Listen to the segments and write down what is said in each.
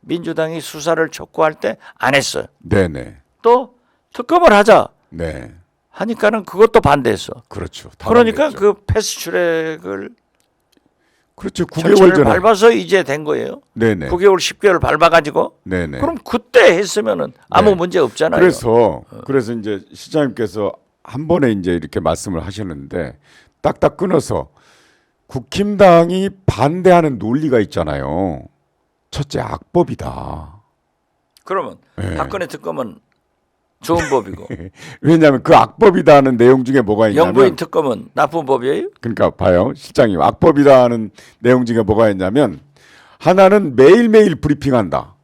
민주당이 수사를 촉구할 때 안 했어요. 네네. 또 특검을 하자 네. 하니까는 그것도 반대했어. 그렇죠. 그러니까 반대했죠. 그 패스트트랙을 그렇죠. 9개월 절차를 전에. 밟아서 이제 된 거예요. 네네. 9개월, 10개월 밟아가지고. 네네. 그럼 그때 했으면은 아무 네. 문제 없잖아요. 그래서 이제 시장님께서 한 번에 이제 이렇게 말씀을 하셨는데 딱딱 끊어서 국힘당이 반대하는 논리가 있잖아요. 첫째 악법이다. 그러면 네. 박근혜 특검은 좋은 법이고 왜냐하면 그 악법이다는 내용 중에 뭐가 있냐면 영부인 특검은 나쁜 법이에요? 그러니까 봐요. 실장님 악법이다는 내용 중에 뭐가 있냐면 하나는 매일매일 브리핑한다.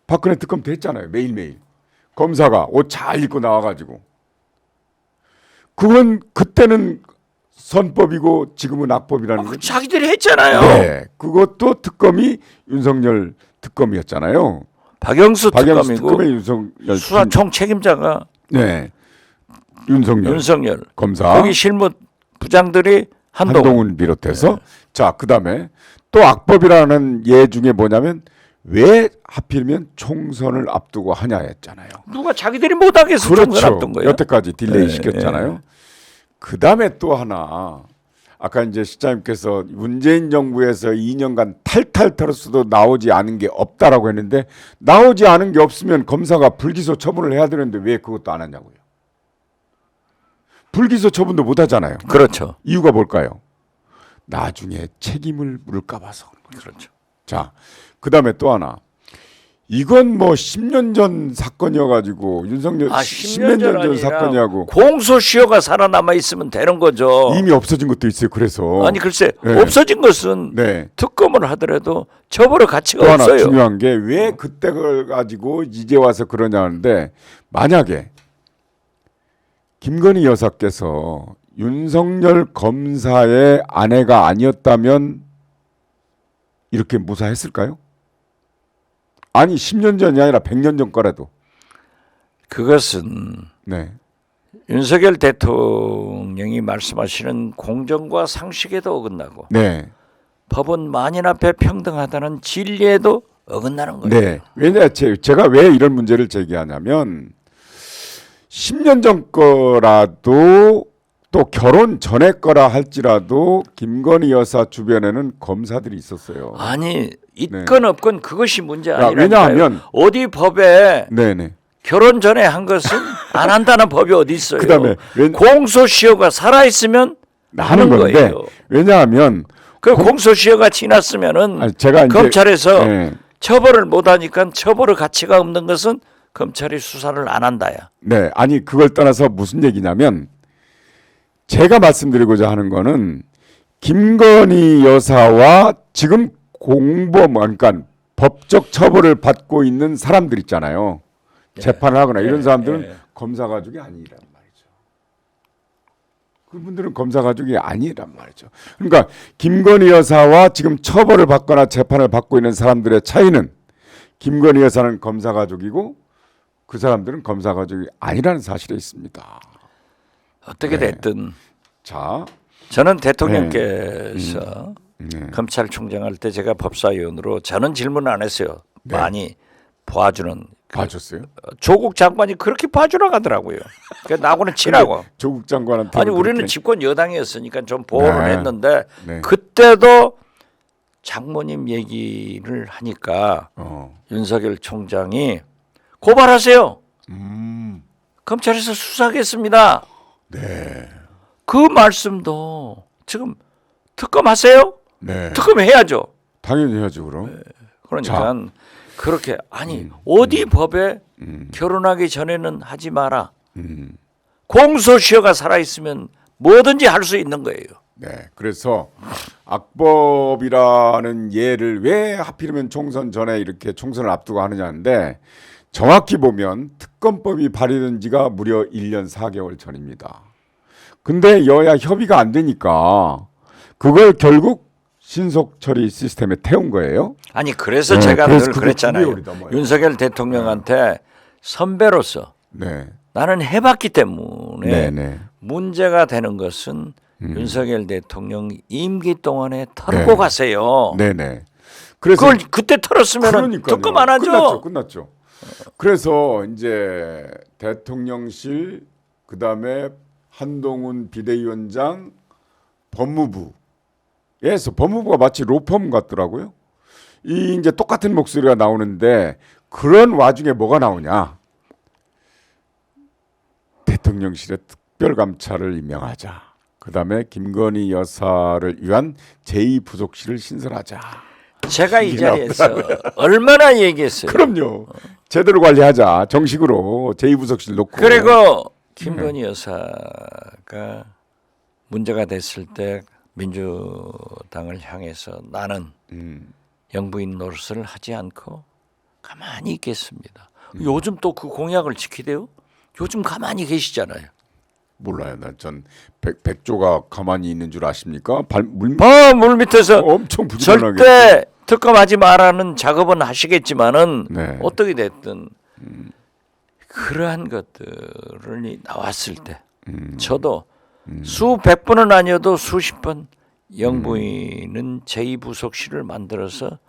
박근혜 특검 됐잖아요. 매일매일. 검사가 옷 잘 입고 나와가지고. 그건 그때는 선법이고 지금은 악법이라는 거죠. 자기들이 했잖아요. 네. 그것도 특검이 윤석열 특검이었잖아요. 박영수 특검이고 특검의 윤석열 수사총 책임자가 네. 윤석열 검사. 거기 실무 부장들이 한동훈 비롯해서 자 그다음에 또 악법이라는 예 중에 뭐냐면 왜 하필이면 총선을 앞두고 하냐였잖아요. 누가 자기들이 못하겠어 총선 그렇죠. 앞둔 거예요. 여태까지 딜레이 예, 시켰잖아요. 그다음에 또 하나 아까 이제 시장님께서 문재인 정부에서 2년간 탈탈 털었어도 나오지 않은 게 없다라고 했는데 나오지 않은 게 없으면 검사가 불기소 처분을 해야 되는데 왜 그것도 안 하냐고요. 불기소 처분도 못 하잖아요. 그렇죠. 이유가 뭘까요? 나중에 책임을 물을까 봐서 그런 거죠. 그렇죠. 자, 그다음에 또 하나. 이건 뭐 10년 전 사건이어가지고 윤석열 10년 전 사건이하고 공소시효가 살아남아 있으면 되는 거죠. 이미 없어진 것도 있어요. 그래서 아니 글쎄 네. 없어진 것은 네. 특검을 하더라도 처벌의 가치가 또 하나 없어요. 중요한 게 왜 그때 걸 가지고 이제 와서 그러냐는데 만약에 김건희 여사께서 윤석열 검사의 아내가 아니었다면 이렇게 무사했을까요? 아니 10년 전이 아니라 100년 전 거라도. 그것은 네. 윤석열 대통령이 말씀하시는 공정과 상식에도 어긋나고 네. 법은 만인 앞에 평등하다는 진리에도 어긋나는 거예요. 네. 왜냐 제가 왜 이런 문제를 제기하냐면 10년 전 거라도 또 결혼 전에 거라 할지라도 김건희 여사 주변에는 검사들이 있었어요. 아니 있건 없건 그것이 문제 아니라니까요. 왜냐하면 어디 법에 네네. 결혼 전에 한 것은 안 한다는 법이 어디 있어요. 그다음에 공소시효가 살아 있으면 하는 건데 거예요. 왜냐하면 그 공소시효가 지났으면은 아니, 제가 이제, 검찰에서 네. 처벌을 못 하니까 처벌의 가치가 없는 것은 검찰이 수사를 안 한다야. 네, 아니 그걸 떠나서 무슨 얘기냐면 제가 말씀드리고자 하는 거는 김건희 여사와 지금 공범 그러니까 법적 처벌을 받고 있는 사람들 있잖아요. 재판을 하거나 이런 사람들은 검사 가족이 아니란 말이죠. 그분들은 검사 가족이 아니란 말이죠. 그러니까 김건희 여사와 지금 처벌을 받거나 재판을 받고 있는 사람들의 차이는 김건희 여사는 검사 가족이고 그 사람들은 검사 가족이 아니라는 사실에 있습니다. 어떻게 됐든 자, 저는 대통령께서 네. 검찰총장 할 때 제가 법사위원으로 저는 질문 안 했어요. 네. 많이 봐주는 봐줬어요? 조국 장관이 그렇게 봐주러 가더라고요. 그러니까 나하고는 친하고. 조국 장관한테 아니 우리는 집권 여당이었으니까 좀 보호를 네. 했는데 네. 그때도 장모님 얘기를 하니까 윤석열 총장이 고발하세요. 검찰에서 수사하겠습니다. 네. 그 말씀도 지금 특검하세요? 네. 특검해야죠. 당연히 해야죠, 그럼. 그러니까 그렇게 아니 어디 법에 결혼하기 전에는 하지 마라. 공소시효가 살아 있으면 뭐든지 할 수 있는 거예요. 네. 그래서 악법이라는 예를 왜 하필이면 총선 전에 이렇게 총선을 앞두고 하느냐인데 정확히 보면 특검법이 발의된 지가 무려 1년 4개월 전입니다. 근데 여야 협의가 안 되니까 그걸 결국 신속 처리 시스템에 태운 거예요. 아니 그래서 네, 제가 그래서 늘 그게 그랬잖아요. 9개월이 넘어요. 윤석열 대통령한테 선배로서 네. 나는 해봤기 때문에 네, 네. 문제가 되는 것은 윤석열 대통령 임기 동안에 털고 가세요. 네, 네. 그래서 그걸 그때 털었으면 특검 안 하죠. 끝났죠. 그래서 이제 대통령실 그다음에 한동훈 비대위원장 법무부가 마치 로펌 같더라고요. 이 이제 똑같은 목소리가 나오는데 그런 와중에 뭐가 나오냐? 대통령실에 특별감찰을 임명하자. 그다음에 김건희 여사를 위한 제2부속실을 신설하자. 제가 이 자리에서 얼마나 얘기했어요. 그럼요. 제대로 관리하자. 정식으로 제2부속실 놓고. 그리고 김건희 여사가 문제가 됐을 때 민주당을 향해서 나는 영부인 노릇을 하지 않고 가만히 있겠습니다. 요즘 또 그 공약을 지키대요. 요즘 가만히 계시잖아요. 몰라요. 전 백조가 가만히 있는 줄 아십니까? 물 밑에서 엄청 부지런하게. 절대 특검하지 말라는 작업은 하시겠지만은 네. 어떻게 됐든 그러한 것들이 나왔을 때 저도 수백 번은 아니어도 수십 번 영부인은 제2부속실을 만들어서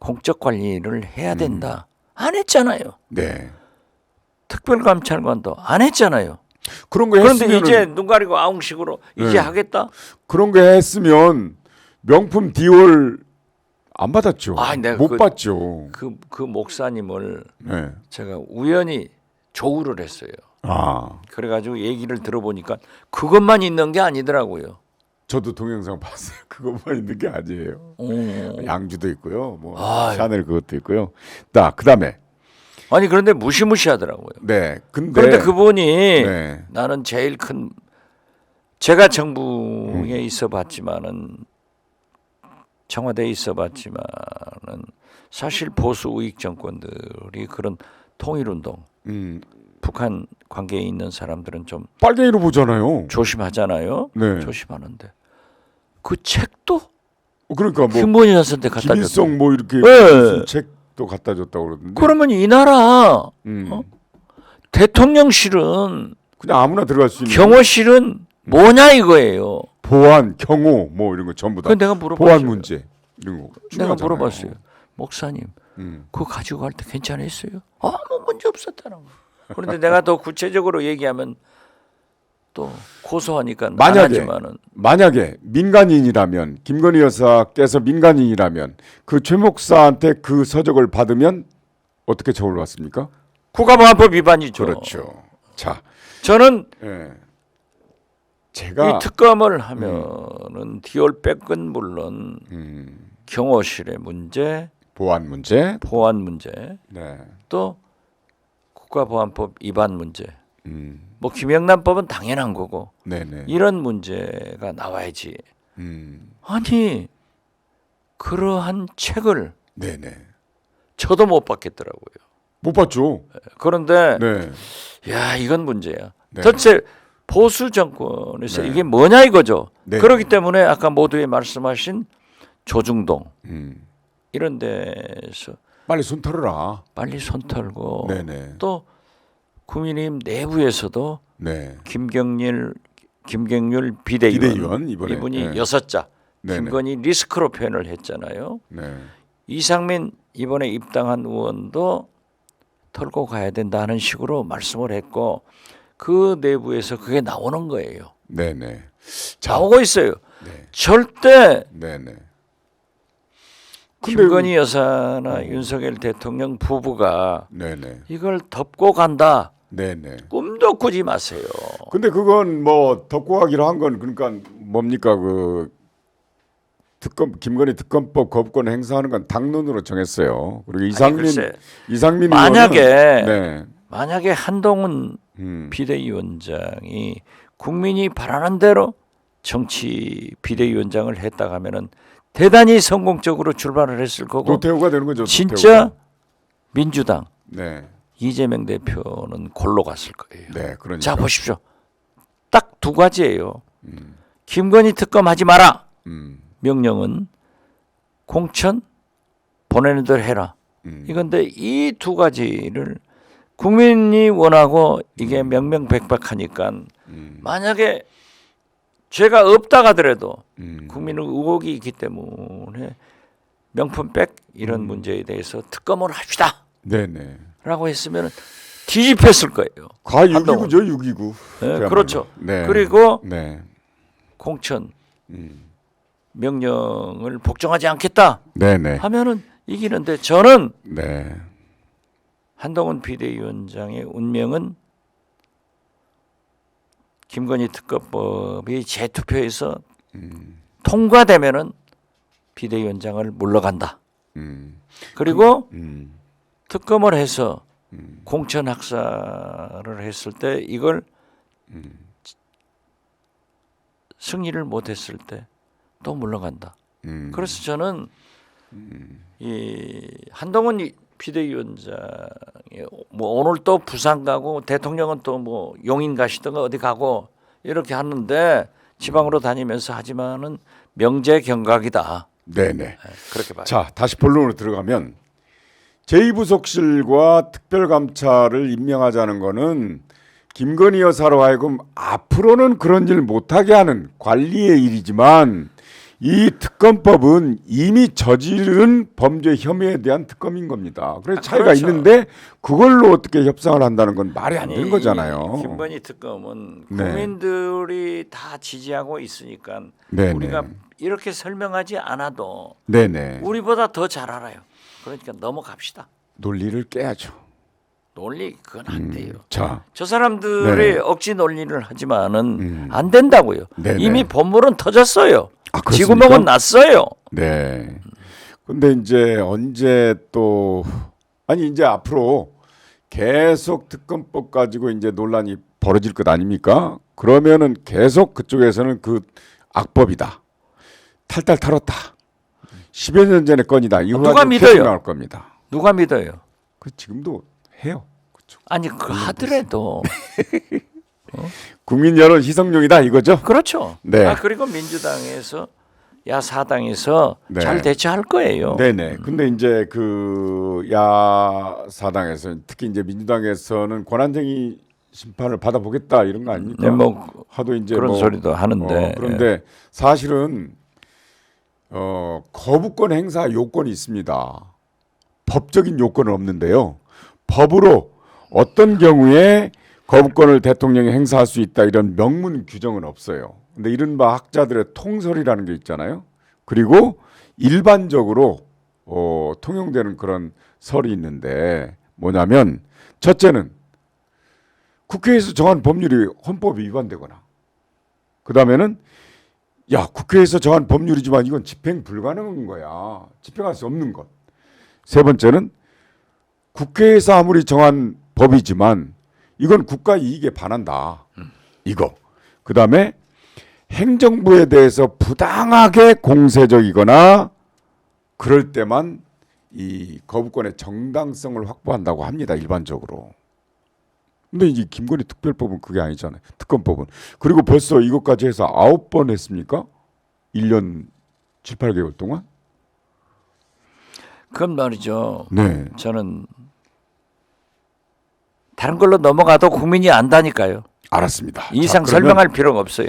공적 관리를 해야 된다. 안 했잖아요. 네. 특별감찰관도 안 했잖아요. 그런 거 그런데 했으면 이제 눈 가리고 아웅식으로 이제 네. 하겠다? 그런 거 했으면 명품 디올 안 받았죠. 아, 내가 못 받죠. 그 목사님을 네. 제가 우연히 조우를 했어요. 아, 그래가지고 얘기를 들어보니까 그것만 있는 게 아니더라고요. 저도 동영상 봤어요. 그것만 있는 게 아니에요. 양주도 있고요. 뭐 아유. 샤넬 그것도 있고요. 그다음에 아니 그런데 무시무시하더라고요. 네. 그런데 그분이 네. 나는 제일 큰 제가 정부에 있어봤지만은 청와대에 있어봤지만은 사실 보수 우익 정권들이 그런 통일운동 북한 관계에 있는 사람들은 좀 빨갱이로 보잖아요. 조심하잖아요. 네. 조심하는데 그 책도 그러니까 뭐 김건희 여사한테 갖다 김일성 줬어요. 뭐 이렇게 네. 무슨 책도 갖다 줬다고 그러던데. 그러면 이 나라 대통령실은 그냥 아무나 들어갈 수 있는 경호실은 뭐냐 이거예요. 보안, 경호 뭐 이런 거 전부 다. 그건 내가 물어봤어요. 보안 문제 이런 거. 내가 중요하잖아요. 물어봤어요. 목사님, 그거 가지고 갈 때 괜찮았어요? 아무 문제 없었다는 거. 그런데 내가 더 구체적으로 얘기하면 또 고소하니까 만약에 민간인이라면 김건희 여사께서 민간인이라면 그 최 목사한테 그 서적을 받으면 어떻게 처벌받습니까? 국가보안법 위반이죠. 그렇죠. 자, 저는 예. 제가 이 특검을 하면은 디올백은 물론 경호실의 문제, 보안 문제, 보안 문제, 네, 또 국가보안법 위반 문제, 뭐 김영란법은 당연한 거고 네네, 이런 문제가 나와야지. 아니 그러한 책을 네네, 저도 못 받겠더라고요. 못 봤죠. 그런데 네, 야 이건 문제야. 네. 도대체 보수 정권에서 네. 이게 뭐냐 이거죠. 네. 그렇기 때문에 아까 모두에 말씀하신 조중동 이런 데서 빨리 손 털어라. 빨리 손 털고 네네, 또 국민의힘 내부에서도 네, 김경률 비대위원 비대위원 이번에 이분이 네. 6자 네네. 김건희 리스크로 표현을 했잖아요. 네, 이상민 이번에 입당한 의원도 털고 가야 된다는 식으로 말씀을 했고 그 내부에서 그게 나오는 거예요. 네네, 나오고 있어요. 네. 절대 네네. 김건희 여사나 윤석열 대통령 부부가 네네, 이걸 덮고 간다. 네네. 꿈도 꾸지 마세요. 근데 그건 뭐 덮고 가기로 한 건 그러니까 뭡니까 그 특검 김건희 특검법 거부권 행사하는 건 당론으로 정했어요. 그리고 이상민 만약에 의원은, 만약에 한동훈 비대위원장이 국민이 바라는 대로 정치 비대위원장을 했다 하면은 대단히 성공적으로 출발을 했을 거고 노태우가 되는 거죠. 진짜 노태우가. 민주당 네, 이재명 대표는 골로 갔을 거예요. 네, 그러니까. 자 보십시오. 딱 두 가지예요. 김건희 특검하지 마라. 명령은 공천 보내는 대로 해라. 이건데 이 두 가지를 국민이 원하고 이게 명명백백하니까 만약에 죄가 없다 하더라도 국민의 의혹이 있기 때문에 명품백 이런 문제에 대해서 특검을 합시다. 네네. 라고 했으면 뒤집혔을 거예요. 가 6.29죠, 6.29. 네, 그렇죠. 네. 그리고 네. 공천 명령을 복종하지 않겠다 네네. 하면은 이기는데 저는 네. 한동훈 비대위원장의 운명은 김건희 특검법이 재투표에서 통과되면은 비대위원장을 물러간다. 그리고 특검을 해서 공천 학살을 했을 때 이걸 승리를 못했을 때 또 물러간다. 그래서 저는 이 한동훈 비대위원장이 뭐 오늘 또 부산 가고 대통령은 또 뭐 용인 가시던가 어디 가고 이렇게 하는데 지방으로 다니면서 하지만은 명제경각이다. 네네. 네, 그렇게 봐요. 자, 다시 본론으로 들어가면 제2부속실과 특별감찰을 임명하자는 거는 김건희 여사로 하여금 앞으로는 그런 일 못하게 하는 관리의 일이지만 이 특검법은 이미 저지른 범죄 혐의에 대한 특검인 겁니다. 그래서 차이가 그렇죠. 있는데 그걸로 어떻게 협상을 한다는 건 말이 안 되는 아니, 거잖아요. 이 김건희 특검은 네. 국민들이 다 지지하고 있으니까 네네. 우리가 이렇게 설명하지 않아도 네네. 우리보다 더 잘 알아요. 그러니까 넘어갑시다. 논리를 깨야죠. 논리 그건 안 돼요. 자, 저 사람들이 네네. 억지 논리를 하지만은 안 된다고요. 네네. 이미 본물은 터졌어요. 아, 그렇습니까? 지구멍은 났어요. 네. 근데 이제 언제 또 아니 이제 앞으로 계속 특검법 가지고 이제 논란이 벌어질 것 아닙니까? 그러면은 계속 그쪽에서는 그 악법이다. 탈탈 털었다. 10여 년 전의 건이다. 이거 누가 가지고 믿어요? 계속 나올 겁니다. 누가 믿어요? 그 지금도 해요. 그쪽. 아니 그 하더라도 국민 여론 희석용이다 이거죠? 그렇죠. 네. 아, 그리고 민주당에서 야사당에서 네. 잘 대처할 거예요. 네네. 근데 이제 그 야사당에서 특히 이제 민주당에서는 권한쟁의 심판을 받아보겠다 이런 거 아닙니까? 네, 뭐 하도 이제 그런 뭐, 소리도 하는데 그런데 사실은 거부권 행사 요건이 있습니다. 법적인 요건은 없는데요. 법으로 어떤 경우에 거부권을 대통령이 행사할 수 있다 이런 명문 규정은 없어요. 근데 이른바 학자들의 통설이라는 게 있잖아요. 그리고 일반적으로 통용되는 그런 설이 있는데 뭐냐면 첫째는 국회에서 정한 법률이 헌법에 위반되거나 그 다음에는 야 국회에서 정한 법률이지만 이건 집행 불가능한 거야. 집행할 수 없는 것. 세 번째는 국회에서 아무리 정한 법이지만 이건 국가 이익에 반한다. 이거. 그 다음에 행정부에 대해서 부당하게 공세적이거나 그럴 때만 이 거부권의 정당성을 확보한다고 합니다. 일반적으로. 근데 이제 김건희 특별법은 그게 아니잖아요. 특검법은. 그리고 벌써 이것까지 해서 9번 했습니까? 1년 7, 8개월 동안? 그건 말이죠. 네. 저는 다른 걸로 넘어가도 국민이 안다니까요. 알았습니다. 이상 자, 그러면 설명할 필요가 없어요.